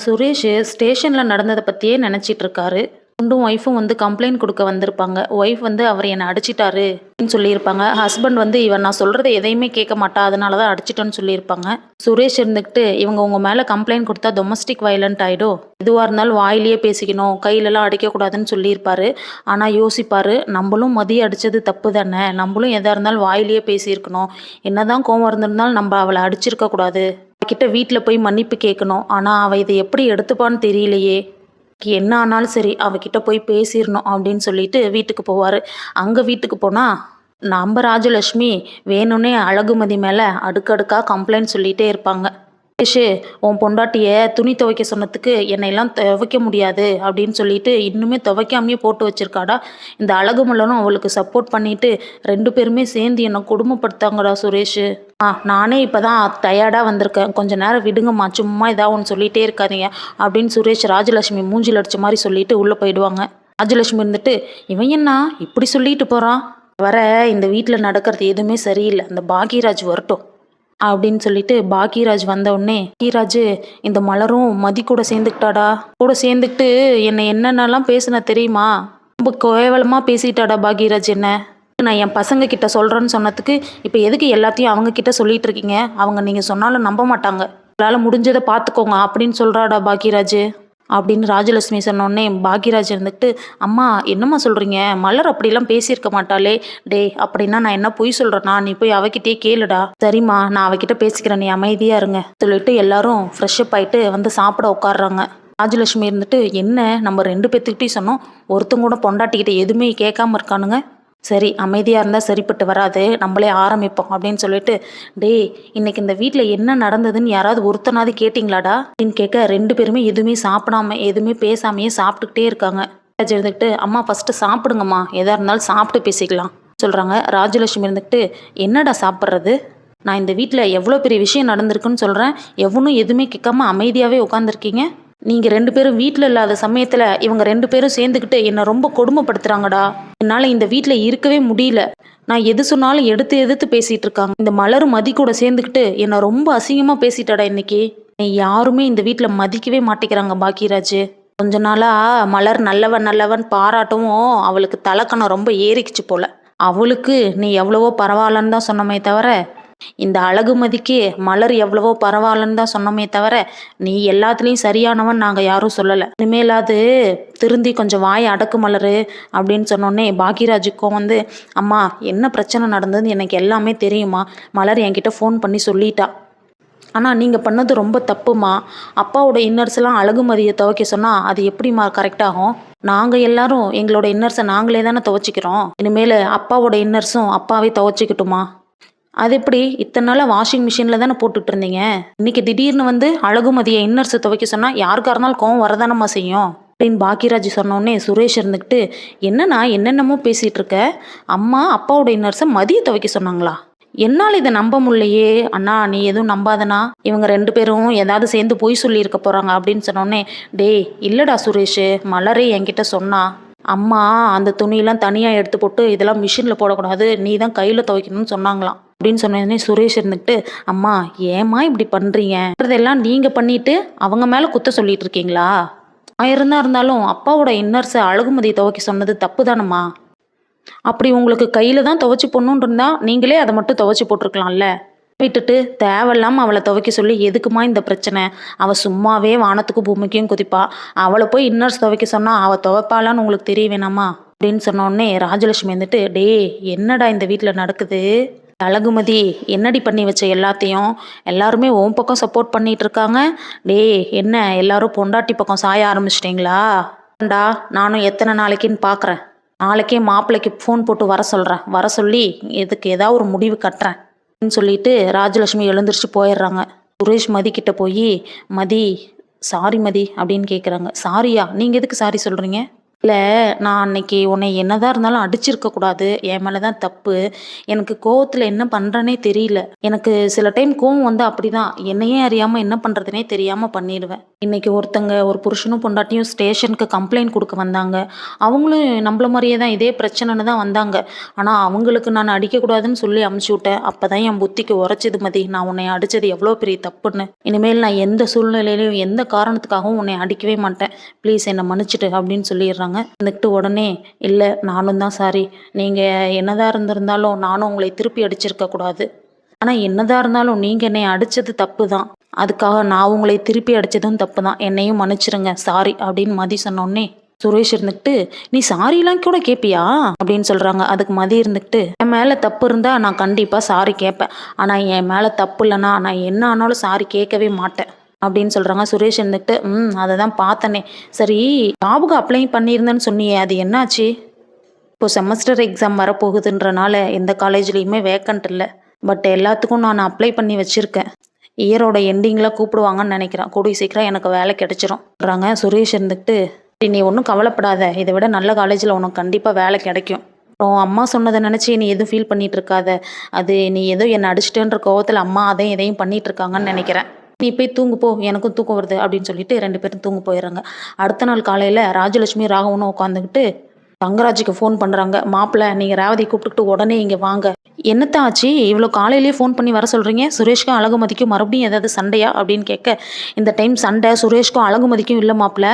சுரேஷ் ஸ்டேஷனில் நடந்ததை பற்றியே நினச்சிட்டு இருக்காரு. ஃப்ரெண்டும் ஒய்ஃபும் வந்து கம்ப்ளைண்ட் கொடுக்க வந்திருப்பாங்க. ஒய்ஃப் வந்து அவர் என்னை அடிச்சிட்டாரு அப்படின்னு சொல்லியிருப்பாங்க. ஹஸ்பண்ட் வந்து இவன் நான் சொல்கிறத எதையுமே கேட்க மாட்டா, அதனால தான் அடிச்சிட்டேன்னு சொல்லியிருப்பாங்க. சுரேஷ் இருந்துக்கிட்டு இவங்க உங்கள் மேலே கம்ப்ளைண்ட் கொடுத்தா டொமஸ்டிக் வயலண்ட் ஆகிடும், எதுவாக இருந்தாலும் வாயிலேயே பேசிக்கணும், கையிலலாம் அடிக்கக்கூடாதுன்னு சொல்லியிருப்பாரு. ஆனால் யோசிப்பார், நம்மளும் மதியம் அடித்தது தப்பு தானே, நம்மளும் எதாக இருந்தாலும் வாயிலேயே பேசியிருக்கணும், என்னதான் கோவம் இருந்திருந்தாலும் நம்ம அவளை அடிச்சிருக்கக்கூடாது, கிட்ட வீட்டில் போய் மன்னிப்பு கேட்கணும். ஆனால் அவள் இதை எப்படி எடுத்துப்பான்னு தெரியலையே, என்ன ஆனாலும் சரி அவகிட்ட போய் பேசிடணும் அப்படின்னு சொல்லிட்டு வீட்டுக்கு போவார். அங்கே வீட்டுக்கு போனால் நம்ம ராஜலக்ஷ்மி வேணும்னே அழகுமதி மேலே அடுக்கடுக்காக கம்ப்ளைண்ட் சொல்லிகிட்டே இருப்பாங்க. சுரேஷு, உன் பொண்டாட்டியை துணி துவைக்க சொன்னதுக்கு என்னையெல்லாம் துவைக்க முடியாது அப்படின்னு சொல்லிட்டு இன்னுமே துவைக்காமையே போட்டு வச்சிருக்காடா. இந்த அழகுமலனும் அவளுக்கு சப்போர்ட் பண்ணிட்டு 2 பேருமே சேர்ந்து என்னை கொடுமைப்படுத்தாங்கடா சுரேஷு. நானே இப்போ தான் டயர்டாக வந்திருக்கேன், கொஞ்ச நேரம் விடுங்கம்மா, சும்மா ஏதாவது ஒன்று சொல்லிகிட்டே இருக்காதீங்க அப்படின்னு சுரேஷ் ராஜலக்ஷ்மி மூஞ்சில் அடித்த மாதிரி சொல்லிட்டு உள்ளே போயிடுவாங்க. ராஜலக்ஷ்மி இருந்துட்டு, இவன் என்ன இப்படி சொல்லிட்டு போகிறான், வர இந்த வீட்டில் நடக்கிறது எதுவுமே சரியில்லை, அந்த பாக்யராஜ் வரட்டும் அப்படின்னு சொல்லிட்டு பாக்யராஜ் வந்த உடனே, பாக்யராஜ் இந்த மலரும் மதி கூட சேர்ந்துக்கிட்டாடா, கூட சேர்ந்துக்கிட்டு என்னை என்னென்னலாம் பேசுன தெரியுமா, ரொம்ப கேவலமாக பேசிட்டாடா பாக்யராஜ், என்ன நான் என் பசங்க கிட்ட சொல்கிறேன்னு சொன்னதுக்கு இப்போ எதுக்கு எல்லாத்தையும் அவங்க கிட்ட சொல்லிட்டு இருக்கீங்க, அவங்க நீங்கள் சொன்னாலும் நம்ப மாட்டாங்க, உங்களால் முடிஞ்சதை பார்த்துக்கோங்க அப்படின்னு சொல்கிறாடா பாக்யராஜ் அப்படின்னு ராஜலட்சுமி சொன்னோடனே பாக்யராஜ் இருந்துக்கிட்டு, அம்மா என்னம்மா சொல்கிறீங்க, மலர் அப்படிலாம் பேசியிருக்க மாட்டாளே, டே அப்படின்னா நான் என்ன பொய் சொல்கிறேன்னா, நீ போய் அவகிட்டே கேளுடா. சரிம்மா நான் அவகிட்ட பேசிக்கிறேன், நீ அமைதியாக இருங்க சொல்லிட்டு எல்லாரும் ஃப்ரெஷ்அப் ஆகிட்டு வந்து சாப்பிட உட்காடுறாங்க. ராஜலட்சுமி இருந்துட்டு, என்ன நம்ம 2 பேர்த்துக்கிட்டையும் சொன்னோம், ஒருத்தங்க கூட பொண்டாட்டிக்கிட்ட எதுவுமே கேட்காம இருக்கானுங்க, சரி அமைதியாக இருந்தால் சரிப்பட்டு வராது, நம்மளே ஆரம்பிப்போம் அப்படின்னு சொல்லிட்டு, டே இன்னைக்கு இந்த வீட்டில் என்ன நடந்ததுன்னு யாராவது ஒருத்தனாவது கேட்டிங்களாடா அப்படின்னு கேட்க 2 பேருமே எதுவுமே சாப்பிடாம எதுவுமே பேசாமையே சாப்பிட்டுக்கிட்டே இருக்காங்க. இருந்துக்கிட்டு, அம்மா ஃபஸ்ட்டு சாப்பிடுங்கம்மா, எதாக இருந்தாலும் சாப்பிட்டு பேசிக்கலாம் சொல்கிறாங்க. ராஜலட்சுமி இருந்துக்கிட்டு, என்னடா சாப்பிட்றது, நான் இந்த வீட்டில் எவ்வளோ பெரிய விஷயம் நடந்திருக்குன்னு சொல்கிறேன், எவனும் எதுவுமே கேட்காம அமைதியாகவே உட்காந்துருக்கீங்க, நீங்கள் 2 பேரும் வீட்டில் இல்லாத சமயத்தில் இவங்க 2 பேரும் சேர்ந்துக்கிட்டு என்னை ரொம்ப கொடுமைப்படுத்துகிறாங்கடா, என்னால் இந்த வீட்டில் இருக்கவே முடியல, நான் எது சொன்னாலும் எடுத்து எதிர்த்து பேசிகிட்டு இருக்காங்க, இந்த மலரும் மதி கூட சேர்ந்துக்கிட்டு என்னை ரொம்ப அசிங்கமாக பேசிட்டாடா இன்னைக்கு, யாருமே இந்த வீட்டில் மதிக்கவே மாட்டேங்கிறாங்க பாக்யராஜ், கொஞ்ச நாளாக மலர் நல்லவன் நல்லவன் பாராட்டவும் அவளுக்கு தலைக்கணம் ரொம்ப ஏறிக்குச்சு போல, அவளுக்கு நீ எவ்வளவோ பரவாயில்லன்னு தான் சொன்னமே தவிர, இந்த அழகுமதிக்கு மலர் எவ்வளவோ பரவாயில்லன்னு தான் சொன்னோமே தவிர, நீ எல்லாத்துலேயும் சரியானவன் நாங்கள் யாரும் சொல்லலை, இனிமேலாவது திருந்தி கொஞ்சம் வாயை அடக்கு மலரு அப்படின்னு சொன்னோடனே பாக்யராஜுக்கும் வந்து, அம்மா என்ன பிரச்சனை நடந்ததுன்னு எனக்கு எல்லாமே தெரியுமா, மலர் என்கிட்ட ஃபோன் பண்ணி சொல்லிட்டா, ஆனால் நீங்கள் பண்ணது ரொம்ப தப்புமா, அப்பாவோட இன்னர்ஸ்லாம் அழகுமதியை துவைக்க சொன்னால் அது எப்படிம்மா கரெக்டாகும், நாங்கள் எல்லாரும் எங்களோட இன்னர்ஸை நாங்களே தானே துவைச்சிக்கிறோம், இனிமேல் அப்பாவோட இன்னர்ஸும் அப்பாவே துவைச்சிக்கிட்டுமா, அது எப்படி இத்தனை நாளாக வாஷிங் மிஷினில் தானே போட்டுட்டு இருந்தீங்க, இன்னைக்கு திடீர்னு வந்து அழகுமதியை இன்னர்ஸை துவைக்க சொன்னால் யாருக்காக இருந்தாலும் கோவம் வரதானம்மா செய்யும் அப்படின்னு பாக்யராஜ் சொன்னோடனே சுரேஷ் இருந்துக்கிட்டு, என்னன்னா என்னென்னமோ பேசிகிட்டு இருக்க, அம்மா அப்பாவோட இன்னர்ஸை மதிய துவைக்க சொன்னாங்களா, என்னால் இதை நம்ப முடியலையே, அண்ணா நீ எதுவும் நம்பாதனா, இவங்க 2 பேரும் ஏதாவது சேர்ந்து பொய் சொல்லியிருக்க போகிறாங்க அப்படின்னு சொன்னோடனே, டே இல்லைடா சுரேஷ், மலரே என்கிட்ட சொன்னா, அம்மா அந்த துணியெல்லாம் தனியாக எடுத்து போட்டு இதெல்லாம் மிஷினில் போடக்கூடாது, நீ தான் கையில் துவைக்கணும்னு சொன்னாங்களாம் அப்படின்னு சொன்னோடனே சுரேஷ் இருந்துக்கிட்டு, அம்மா ஏம்மா இப்படி பண்ணுறீங்க, இதெல்லாம் நீங்கள் பண்ணிட்டு அவங்க மேலே குத்த சொல்லிட்டு இருக்கீங்களா, இருந்தாலும் அப்பாவோட இன்னர்ஸை அழகுமதி துவைக்க சொன்னது தப்பு தானம்மா, அப்படி உங்களுக்கு கையில் தான் துவைச்சி போடணுன்னு இருந்தால் நீங்களே அதை மட்டும் துவைச்சி போட்டிருக்கலாம்ல, விட்டுட்டு தேவையில்லாமல் அவளை துவைக்க சொல்லி எதுக்குமா இந்த பிரச்சனை, அவள் சும்மாவே வானத்துக்கும் பூமிக்கும் குதிப்பா, அவளை போய் இன்னர்ஸ் துவைக்க சொன்னால் அவள் துவைப்பாளான்னு உங்களுக்கு தெரிய வேணாமா அப்படின்னு சொன்னோடனே ராஜலட்சுமி வந்துட்டு, டே என்னடா இந்த வீட்டில் நடக்குது, அழகுமதி என்னடி பண்ணி வச்ச எல்லாத்தையும், எல்லாருமே உன் பக்கம் சப்போர்ட் பண்ணிட்டு இருக்காங்க, டே என்ன எல்லாரும் பொண்டாட்டி பக்கம் சாய ஆரம்பிச்சிட்டிங்களா, நானும் எத்தனை நாளைக்குன்னு பார்க்குறேன், நாளைக்கே மாப்பிள்ளைக்கு ஃபோன் போட்டு வர சொல்கிறேன், வர சொல்லி இதுக்கு ஏதாவது ஒரு முடிவு கட்டுறேன் அப்படின்னு சொல்லிட்டு ராஜலட்சுமி எழுந்திரிச்சு போயிடுறாங்க. சுரேஷ் மதி கிட்ட போய், மதி சாரி மதி அப்படின்னு கேட்குறாங்க. சாரியா, நீங்கள் எதுக்கு சாரி சொல்கிறீங்க, இல்லை, நான் அன்னைக்கு உன்னை என்னதான் இருந்தாலும் அடிச்சிருக்க கூடாது. என் மேலே தான் தப்பு. எனக்கு கோவத்தில் என்ன பண்ணுறேனே தெரியல. எனக்கு சில டைம் கோவம் வந்து அப்படிதான். என்னையே அறியாமல் என்ன பண்ணுறதுனே தெரியாமல் பண்ணிடுவேன். இன்னைக்கு ஒருத்தங்க ஒரு புருஷனும் பொண்டாட்டியும் ஸ்டேஷனுக்கு கம்ப்ளைண்ட் கொடுக்க வந்தாங்க. அவங்களும் நம்மள மாதிரியே தான் இதே பிரச்சனைன்னு தான் வந்தாங்க. ஆனால் அவங்களுக்கு நான் அடிக்கக்கூடாதுன்னு சொல்லி அமுச்சு விட்டேன். அப்போ தான் என் புத்திக்கு உரைச்சிது மதி, நான் உன்னை அடித்தது எவ்வளோ பெரிய தப்புன்னு. இனிமேல் நான் எந்த சூழ்நிலையிலையும் எந்த காரணத்துக்காகவும் உன்னை அடிக்கவே மாட்டேன். ப்ளீஸ் என்னை மன்னிச்சிட்டு அப்படின்னு சொல்லிடுறாங்க. வந்துட்டு உடனே இல்லை நானும் தான் சாரி, நீங்கள் என்னதான் இருந்திருந்தாலும் நானும் உங்களை திருப்பி அடிச்சிருக்க கூடாது. ஆனால் என்னதான் இருந்தாலும் நீங்கள் என்னை அடித்தது தப்பு தான். அதுக்காக நான் உங்களை திருப்பி அடித்ததும் தப்பு தான். என்னையும் மன்னிச்சிருங்க சாரி அப்படின்னு மதி சொன்னோடனே சுரேஷ் இருந்துக்கிட்டு நீ சாரிலாம் கூட கேட்பியா அப்படின்னு சொல்கிறாங்க. அதுக்கு மதி இருந்துக்கிட்டு என் மேலே தப்பு இருந்தால் நான் கண்டிப்பாக சாரி கேட்பேன். ஆனால் என் மேலே தப்பு இல்லைன்னா நான் என்ன ஆனாலும் சாரி கேட்கவே மாட்டேன் அப்படின்னு சொல்கிறாங்க. சுரேஷ் இருந்துக்கிட்டு அதை தான் பார்த்தனே. சரி, ஜாபுக்கு அப்ளை பண்ணியிருந்தேன்னு சொன்னியே, அது என்னாச்சு? இப்போ செமஸ்டர் எக்ஸாம் வரப்போகுதுன்றனால எந்த காலேஜ்லேயுமே வேக்கண்ட் இல்லை. பட் எல்லாத்துக்கும் நான் அப்ளை பண்ணி வச்சுருக்கேன். இயரோட எண்டிங்கில் கூப்பிடுவாங்கன்னு நினைக்கிறேன். கூடிய சீக்கிரம் எனக்கு வேலை கிடைச்சிரும்ன்றாங்க. சுரேஷ் இருந்துக்கிட்டு நீ ஒன்றும் கவலைப்படாத, இதை விட நல்ல காலேஜில் உனக்கு கண்டிப்பாக வேலை கிடைக்கும். அப்புறம் அம்மா சொன்னதை நினச்சி நீ எதுவும் ஃபீல் பண்ணிகிட்டு இருக்காத. அது நீ ஏதோ என்னை அடிச்சிட்டேன்ற கோவத்தில் அம்மா அதையும் இதையும் பண்ணிகிட்டு இருக்காங்கன்னு நினைக்கிறேன். நீ போய் தூங்கு போ, எனக்கும் தூக்கம் வருது அப்படின்னு சொல்லிட்டு 2 பேரும் தூங்க போயிடுறாங்க. அடுத்த நாள் காலையில் ராஜலட்சுமி ராகவனும் உட்காந்துக்கிட்டு தங்கராஜுக்கு ஃபோன் பண்ணுறாங்க. மாப்பிள்ளை, நீங்கள் ரேவதி கூப்பிட்டுக்கிட்டு உடனே இங்கே வாங்க. என்னத்த ஆச்சு, இவ்வளோ காலையிலேயே ஃபோன் பண்ணி வர சொல்கிறீங்க? சுரேஷ்க்கும் அழகுமதிக்கும் மறுபடியும் ஏதாவது சண்டையா அப்படின்னு கேட்க, இந்த டைம் சண்டை சுரேஷ்க்கும் அழகுமதிக்கும் இல்லை மாப்பிள்ளை.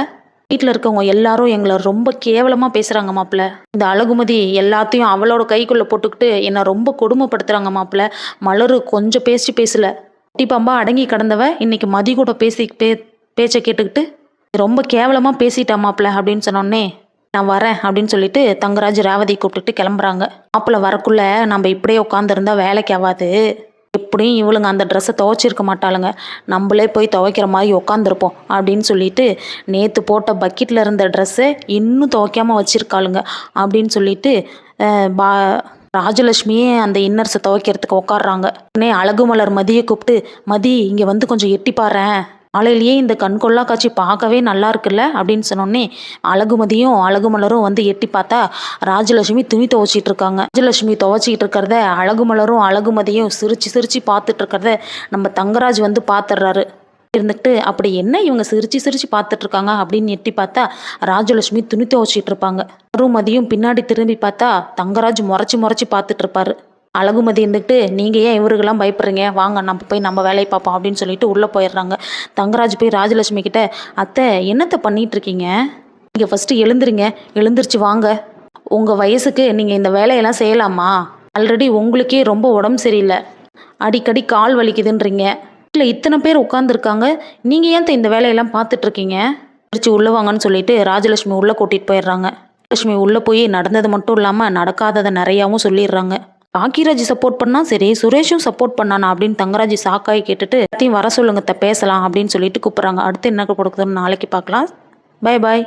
வீட்டில் இருக்கவங்க எல்லாரும் எங்களை ரொம்ப கேவலமாக பேசுகிறாங்க மாப்பிள்ளை. இந்த அழகுமதி எல்லாத்தையும் அவளோட கைக்குள்ளே போட்டுக்கிட்டு என்னை ரொம்ப கொடுமைப்படுத்துகிறாங்க மாப்பிள்ளை. மலரு கொஞ்சம் பேசல. குட்டி பாம்பா அடங்கி கிடந்தவ இன்னைக்கு மதி கூட பேச்சை கேட்டுக்கிட்டு ரொம்ப கேவலமாக பேசிட்டா மாப்பிள்ள அப்படின்னு சொன்னோடனே நான் வரேன் அப்படின்னு சொல்லிட்டு தங்கராஜ் ரேவதி கூப்பிட்டுட்டு கிளம்புறாங்க. மாப்பிள்ள வரக்குள்ள நம்ம இப்படியே உட்காந்துருந்தா வேலைக்கு ஆகாது. எப்படியும் இவளுங்க அந்த ட்ரெஸ்ஸை துவைச்சிருக்க மாட்டாளுங்க, நம்மளே போய் துவைக்கிற மாதிரி உட்காந்துருப்போம் அப்படின்னு சொல்லிட்டு நேற்று போட்ட பக்கெட்டில் இருந்த ட்ரெஸ்ஸை இன்னும் துவைக்காமல் வச்சுருக்காளுங்க அப்படின்னு சொல்லிட்டு ராஜலட்சுமியே அந்த இன்னர்ஸை துவைக்கிறதுக்கு உட்காடுறாங்க. உடனே அழகுமலர் மதியை கூப்பிட்டு மதி இங்கே வந்து கொஞ்சம் எட்டி பாறேன், காலையிலேயே இந்த கண்கொள்ளா காட்சி பார்க்கவே நல்லா இருக்குல்ல அப்படின்னு சொன்னோடனே அழகுமதியும் அழகுமலரும் வந்து எட்டி பார்த்தா ராஜலட்சுமி துணி துவைச்சிட்டு இருக்காங்க. ராஜலட்சுமி துவைச்சிக்கிட்டு இருக்கிறத அழகுமலரும் அழகுமதியும் சிரிச்சு பார்த்துட்டு இருக்கிறத நம்ம தங்கராஜ் வந்து பார்த்துடுறாரு. இருந்துக்கிட்டு அப்படி என்ன இவங்க சிரிச்சு பார்த்துட்டு இருக்காங்க அப்படின்னு எட்டி பார்த்தா ராஜலட்சுமி துணி துவைச்சிட்டு இருப்பாங்க. அருமதியும் பின்னாடி திரும்பி பார்த்தா தங்கராஜ் முறைச்சி பார்த்துட்டு இருப்பாரு. அழகுமதி இருந்துக்கிட்டு நீங்கள் ஏன் இவருக்கெல்லாம் பயப்படுறீங்க, வாங்க நம்ம போய் நம்ம வேலையை பார்ப்போம் அப்படின்னு சொல்லிட்டு உள்ளே போயிடுறாங்க. தங்கராஜ் போய் ராஜலட்சுமி கிட்ட அத்தை என்னத்தை பண்ணிட்டு இருக்கீங்க, நீங்கள் ஃபஸ்ட்டு எழுந்திருச்சு வாங்க, உங்கள் வயசுக்கு நீங்கள் இந்த வேலையெல்லாம் செய்யலாமா? ஆல்ரெடி உங்களுக்கே ரொம்ப உடம்பு சரியில்லை, அடிக்கடி கால் வலிக்குதுன்றீங்க, இல்லை இத்தனை பேர் உட்காந்துருக்காங்க, நீங்கள் ஏன் இந்த வேலையெல்லாம் பார்த்துட்ருக்கீங்க, உள்ளே வாங்கன்னு சொல்லிட்டு ராஜலட்சுமி உள்ளே கூட்டிகிட்டு போயிடுறாங்க. ராஜலட்சுமி உள்ளே போய் நடந்தது மட்டும் இல்லாமல் நடக்காததை நிறையாவும் சொல்லிடுறாங்க. பாக்கியராஜ் சப்போர்ட் பண்ணா சரி, சுரேஷும் சப்போர்ட் பண்ணானா அப்படின்னு தங்கராஜ் சாக்காய் கேட்டுட்டு எல்லாத்தையும் வர சொல்லுங்க பேசலாம் அப்படின்னு சொல்லிட்டு கூப்பிட்றாங்க. அடுத்து என்ன கொடுக்குதுன்னு நாளைக்கு பார்க்கலாம். Bye bye.